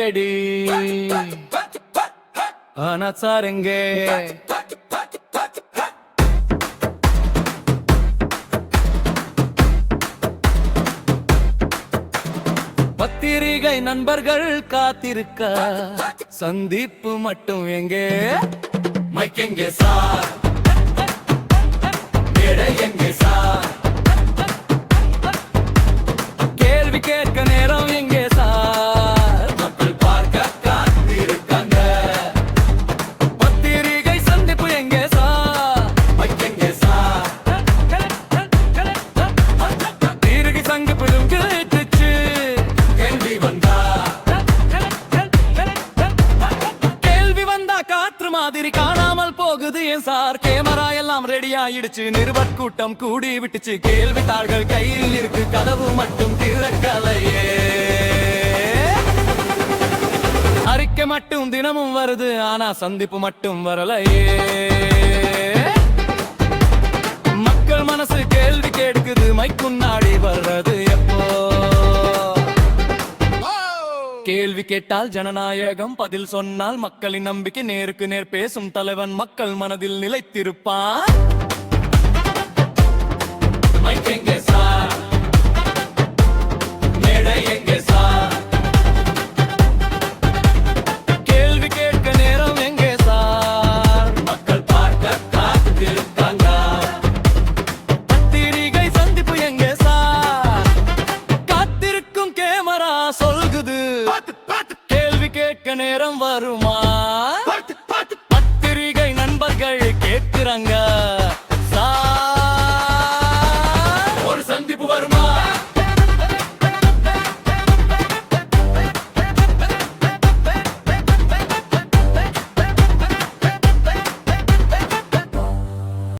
Ready. ஆனா sir எங்கே? பத்திரிகை நண்பர்கள் காத்திருக்க, சந்திப்பு மட்டும் எங்கே? மைக் எங்கே சார்? மேடை எங்கே சார்? கேள்வி கேட்க நேரம் எங்கே சார்? மக்கள் பார்க்க காத்திருக்காங்க. பத்திரிகை சந்திப்பு எங்கே சார்? மைக் எங்கே சார்? பத்திரிகை சந்திப்பிலும் கேட்டுச்சு. கேள்வி வந்தா காற்று மாதிரி காணாமல் போகுது ஏன் சார்? கேமரா எல்லாம் ரெடி ஆயிடுச்சு, நிருபர் கூட்டம் கூடி விட்டுச்சு. கேள்வித்தாள்கள் கையில் இருக்கு, கதவு மட்டும் திறக்கலையே. அறிக்கை மட்டும் தினமும் வருது, ஆனா சந்திப்பு மட்டும் வரலையே. மக்கள் மனசு கேள்வி கேட்குது, மைக் முன்னாடி வர்றது எப்போ? கேள்வி கேட்டால் ஜனநாயகம், பதில் சொன்னால் மக்களின் நம்பிக்கை. நேருக்கு நேர் பேசும் தலைவன் மக்கள் மனதில் நிலைத்திருப்பான். மைக் எங்கே சார்? மேடை எங்கே சார்? கேள்வி கேட்க நேரம் எங்கே சார்? மக்கள் பார்க்க காத்திருக்காங்க. பத்திரிகை சந்திப்பு எங்கே சார்? காத்திருக்கும் கேமரா சொல்குது, கேள்வி கேட்க நேரம் வருமா? பத்திரிகை நண்பர்கள் கேட்கிறாங்க.